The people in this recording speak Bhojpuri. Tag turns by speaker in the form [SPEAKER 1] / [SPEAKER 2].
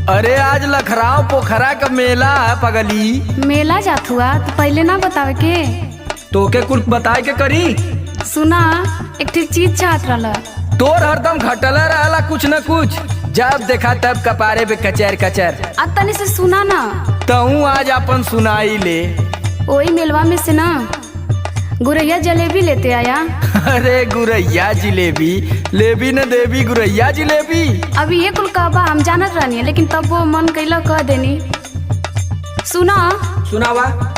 [SPEAKER 1] अरे आज लखराव पोखरा का मेला है पगली।
[SPEAKER 2] मेला जात हुआ तो पहले ना बतावे के।
[SPEAKER 1] तोके कुछ बताए के करी।
[SPEAKER 2] सुना एक ठे चीज चाहत रहला।
[SPEAKER 1] तोर हरदम घटला रहला कुछ न कुछ, जब देखा तब कपारे पे कचर कचर।
[SPEAKER 2] अब तनी से सुना ना।
[SPEAKER 1] तहू आज अपन सुनाई ले।
[SPEAKER 2] वही मेलवा में से ना गुरैया जलेबी लेते आया।
[SPEAKER 1] अरे गुरैया जिलेबी लेबी न देवी, गुरैया जिलेबी।
[SPEAKER 2] अभी ये कुल कहबा हम जानत रहनी है, लेकिन तब वो मन कैला कह देनी। सुना
[SPEAKER 1] सुनावा।